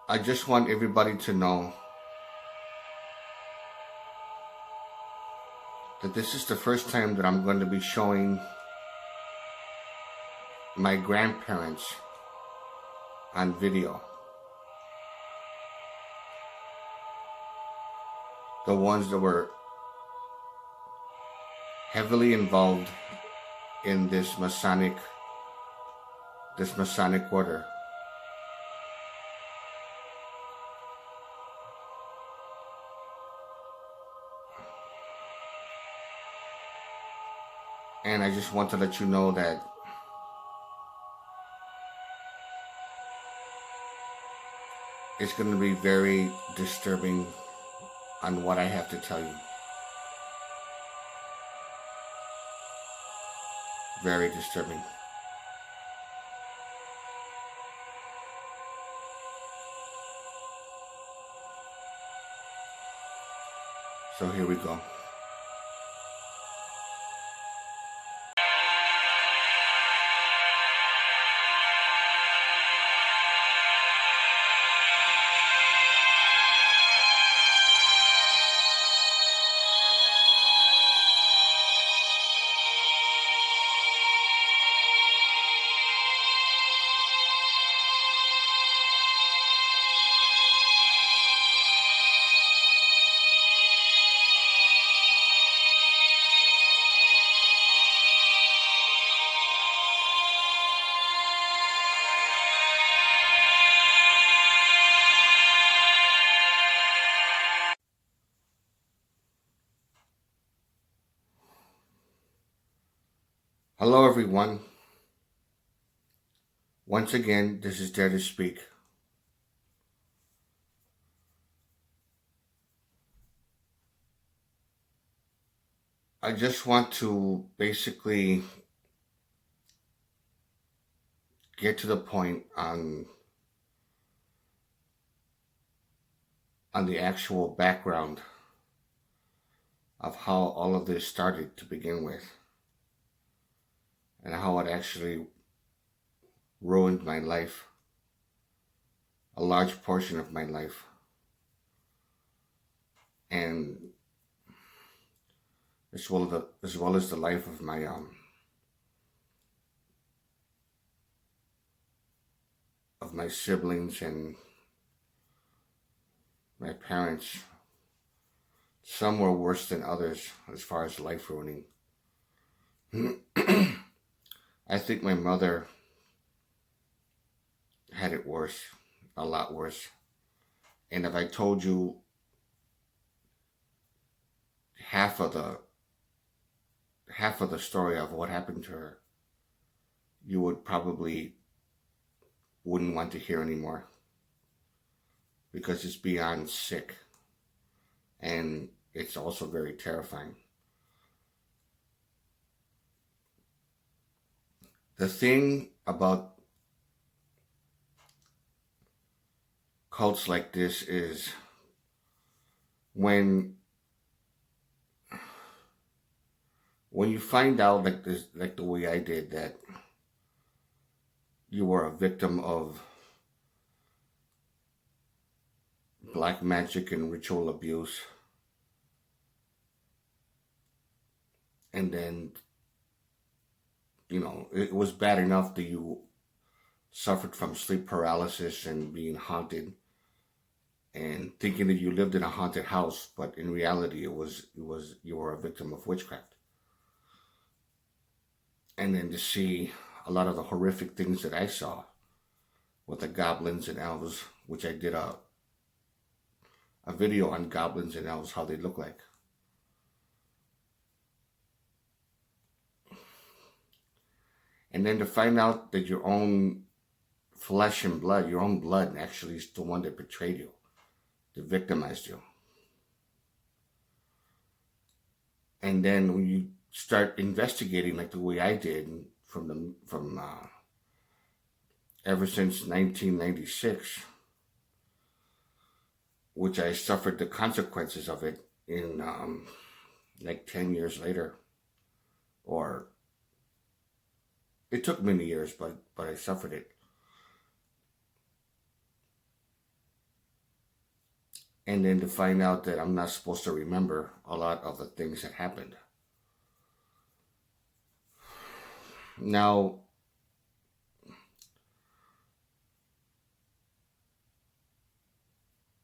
I just want everybody to know that this is the first time that I'm going to be showing my grandparents on video. The ones that were heavily involved in this Masonic Order. And I just want to let you know that it's going to be very disturbing on what I have to tell you. Very disturbing. So here we go. Hello everyone. Once again, this is Dare to Speak. I just want to basically get to the point on the actual background of how all of this started to begin with, and how it actually ruined my life, a large portion of my life, and as well as the life of my siblings and my parents. Some were worse than others as far as life ruining. I think my mother had it worse, a lot worse. And if I told you half of the story of what happened to her, you would probably wouldn't want to hear anymore, because it's beyond sick, and it's also very terrifying. The thing about cults like this is when you find out like this, like the way I did, that you were a victim of black magic and ritual abuse, and then it was bad enough that you suffered from sleep paralysis and being haunted and thinking that you lived in a haunted house, but in reality you were a victim of witchcraft. And then to see a lot of the horrific things that I saw with the goblins and elves, which I did a video on goblins and elves, how they look like. And then to find out that your own flesh and blood, your own blood actually is the one that betrayed you, that victimized you. And then when you start investigating like the way I did from ever since 1996, which I suffered the consequences of it in like 10 years later, or it took many years, but I suffered it. and then to find out that I'm not supposed to remember a lot of the things that happened. Now,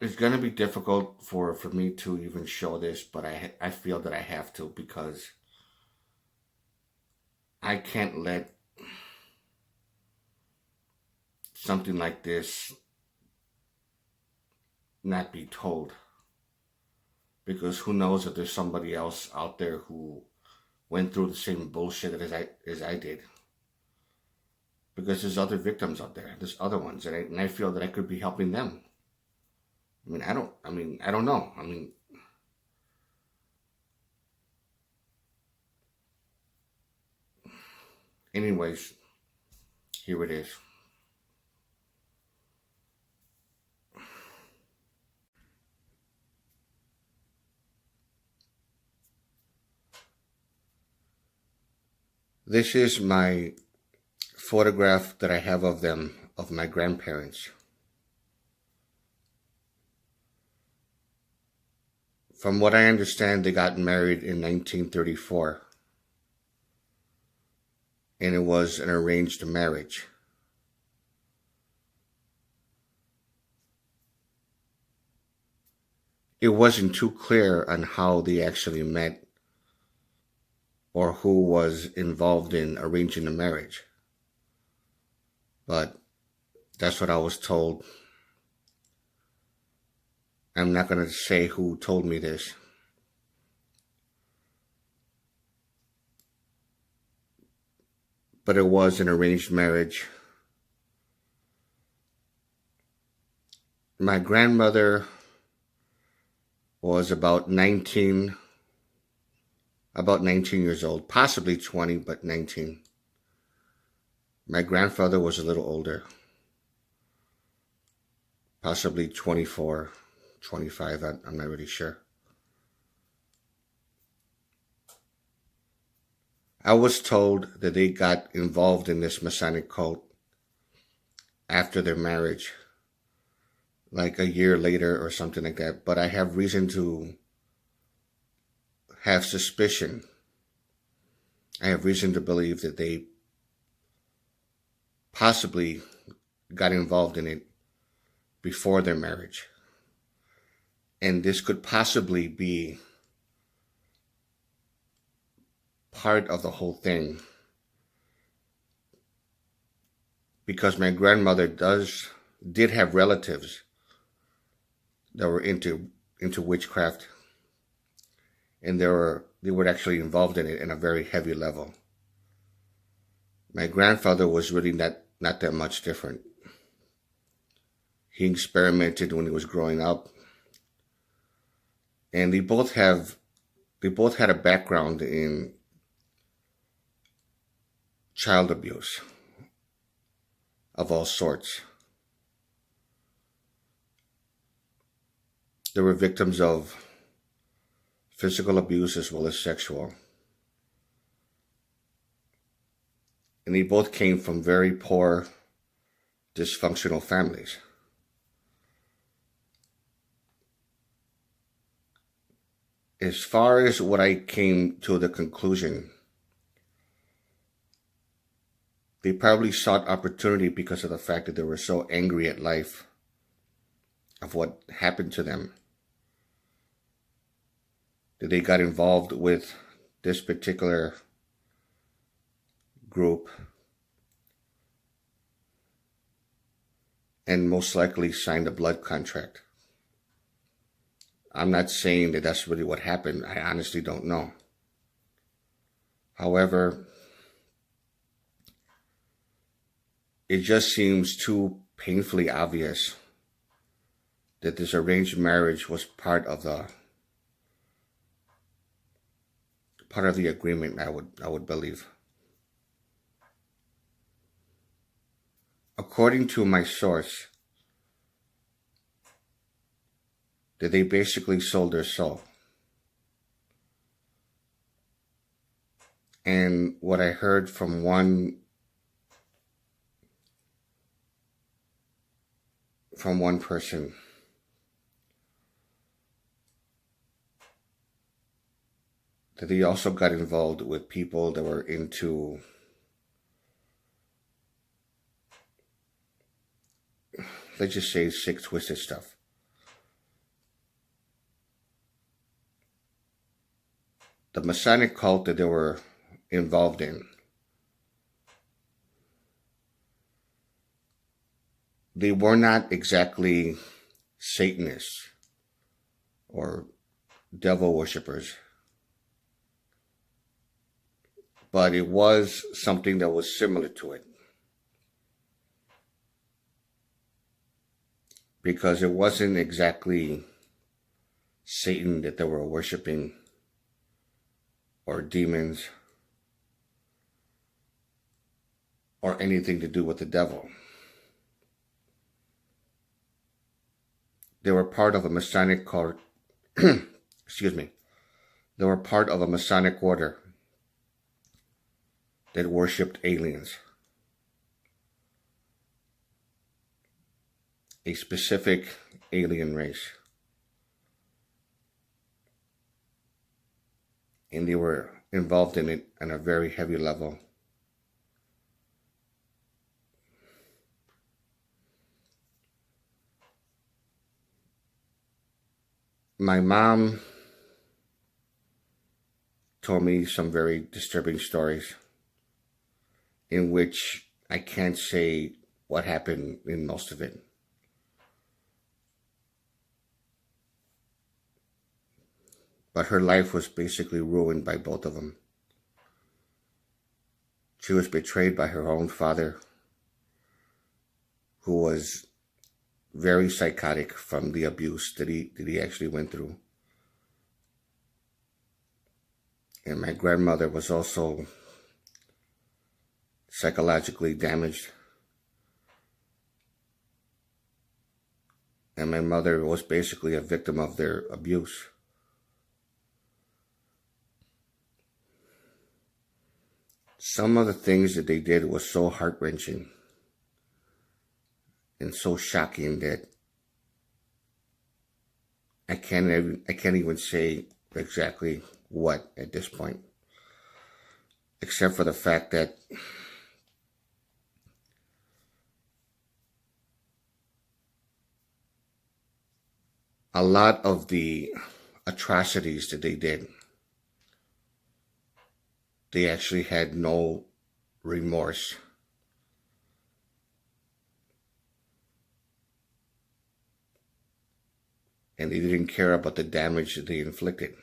it's going to be difficult for me to even show this, but I feel that I have to, because I can't let something like this not be told. Because who knows if there's somebody else out there who went through the same bullshit as I did. Because there's other victims out there. There's other ones, and I feel that I could be helping them. I don't know. Anyways, here it is. This is my photograph that I have of them, of my grandparents. From what I understand, they got married in 1934. And it was an arranged marriage. It wasn't too clear on how they actually met or who was involved in arranging the marriage. But that's what I was told. I'm not going to say who told me this. But it was an arranged marriage. My grandmother was about 19 years old, possibly 20, but 19. My grandfather was a little older, possibly 24, 25, I'm not really sure. I was told that they got involved in this Masonic cult after their marriage, like a year later or something like that. But I have reason to have suspicion. I have reason to believe that they possibly got involved in it before their marriage. And this could possibly be part of the whole thing, because my grandmother did have relatives that were into witchcraft, and they were actually involved in it in a very heavy level. My grandfather was really not that much different. He experimented when he was growing up, and they both had a background in child abuse of all sorts. They were victims of physical abuse as well as sexual. And they both came from very poor, dysfunctional families. As far as what I came to the conclusion, they probably sought opportunity because of the fact that they were so angry at life of what happened to them, that they got involved with this particular group and most likely signed a blood contract. I'm not saying that that's really what happened. I honestly don't know. However, it just seems too painfully obvious that this arranged marriage was part of the agreement, I would believe. According to my source, that they basically sold their soul. And what I heard from one person that they also got involved with people that were into let's just say sick, twisted stuff. The Masonic cult that they were involved in, they were not exactly Satanists or devil worshippers, but it was something that was similar to it, because it wasn't exactly Satan that they were worshiping or demons or anything to do with the devil. They were part of a Masonic cult. Excuse me. They were part of a Masonic order that worshipped aliens. A specific alien race. And they were involved in it on a very heavy level. My mom told me some very disturbing stories in which I can't say what happened in most of it. But her life was basically ruined by both of them. She was betrayed by her own father, who was very psychotic from the abuse that he actually went through. And my grandmother was also psychologically damaged. And my mother was basically a victim of their abuse. Some of the things that they did was so heart-wrenching and so shocking that I can't even say exactly what at this point, except for the fact that a lot of the atrocities that they did, they actually had no remorse. And they didn't care about the damage that they inflicted.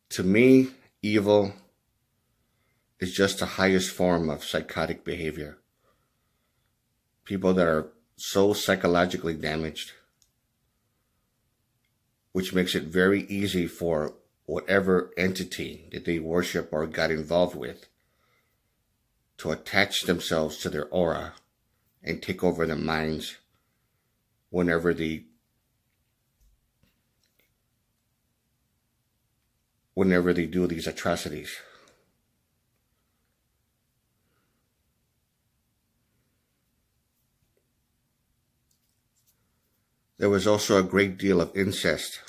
To me, evil is just the highest form of psychotic behavior. People that are so psychologically damaged, which makes it very easy for whatever entity that they worship or got involved with to attach themselves to their aura and take over their minds whenever they do these atrocities. There was also a great deal of incest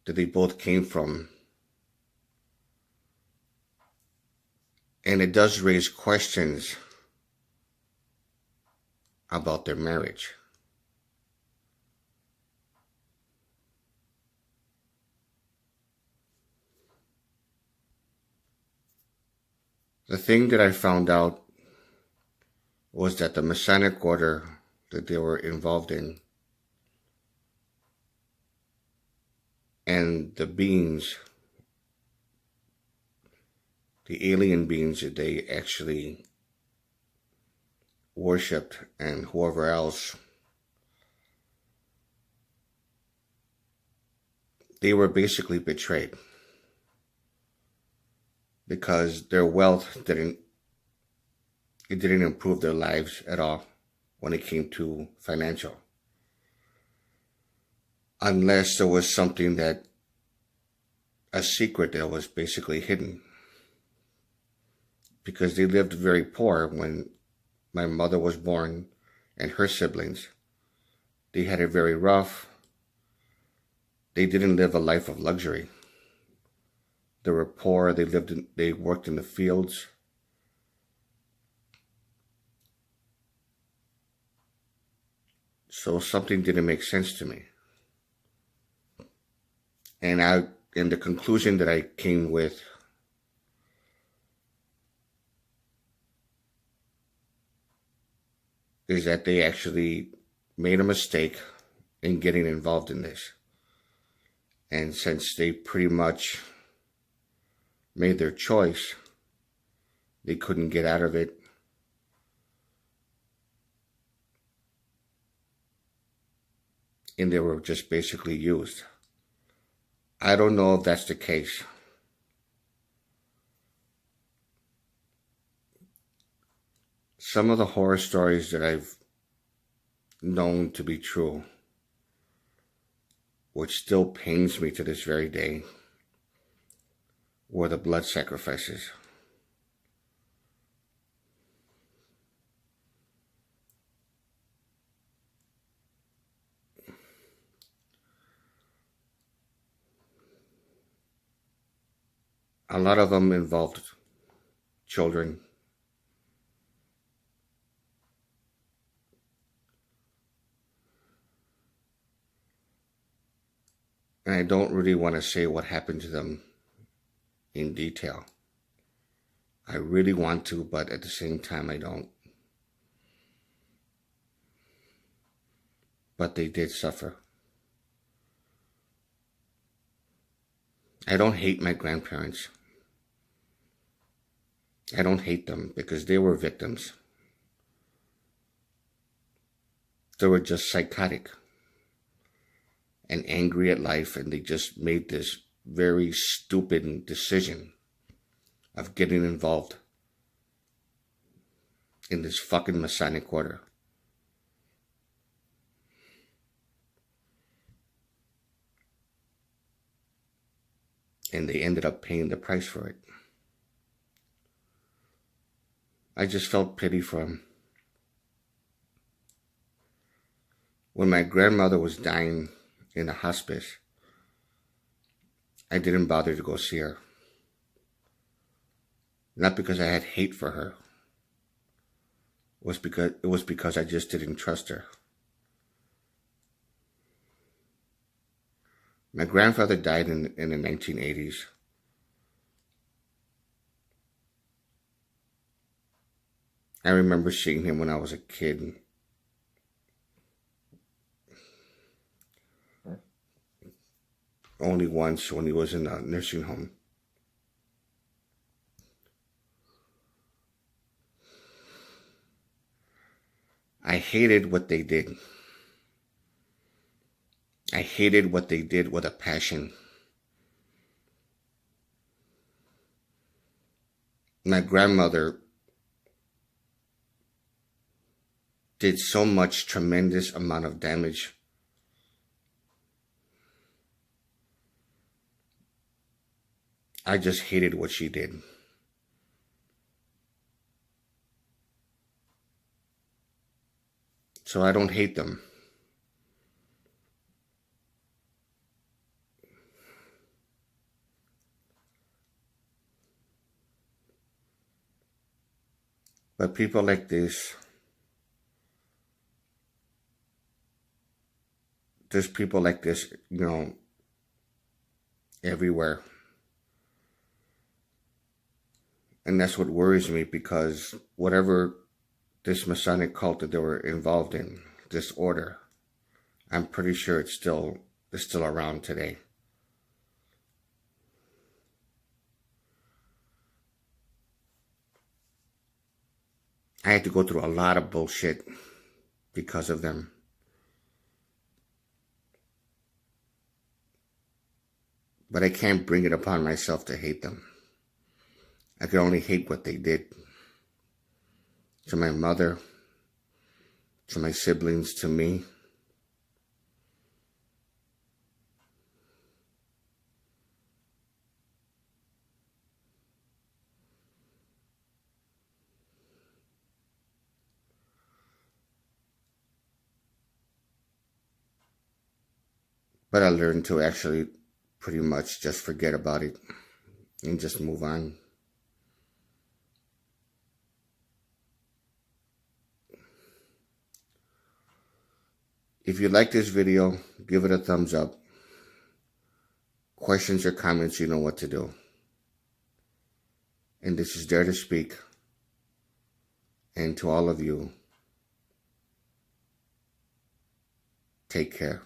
that they both came from. And it does raise questions about their marriage. The thing that I found out was that the Masonic Order that they were involved in and the beings, the alien beings that they actually worshipped and whoever else, they were basically betrayed because their wealth didn't improve their lives at all when it came to financial. Unless there was something a secret that was basically hidden. Because they lived very poor when my mother was born and her siblings. They had it very rough. They didn't live a life of luxury. They were poor. They worked in the fields. So something didn't make sense to me. And the conclusion that I came with is that they actually made a mistake in getting involved in this. And since they pretty much made their choice, they couldn't get out of it. And they were just basically used. I don't know if that's the case. Some of the horror stories that I've known to be true, which still pains me to this very day, were the blood sacrifices. A lot of them involved children. And I don't really want to say what happened to them in detail. I really want to, but at the same time I don't. But they did suffer. I don't hate my grandparents. I don't hate them because they were victims. They were just psychotic and angry at life, and they just made this very stupid decision of getting involved in this fucking Masonic Order. And they ended up paying the price for it. I just felt pity for them. When my grandmother was dying in a hospice, I didn't bother to go see her. Not because I had hate for her. It was because I just didn't trust her. My grandfather died in the 1980s. I remember seeing him when I was a kid. Only once, when he was in a nursing home. I hated what they did. I hated what they did with a passion. My grandmother did so much tremendous amount of damage. I just hated what she did. So I don't hate them. But people like this, there's people like this, everywhere. And that's what worries me, because whatever this Masonic cult that they were involved in, this order, I'm pretty sure it's still around today. I had to go through a lot of bullshit because of them. But I can't bring it upon myself to hate them. I could only hate what they did to my mother, to my siblings, to me. But I learned to actually pretty much just forget about it and just move on. If you like this video, give it a thumbs up. Questions or comments, you know what to do. And this is Dare to Speak. And to all of you, take care.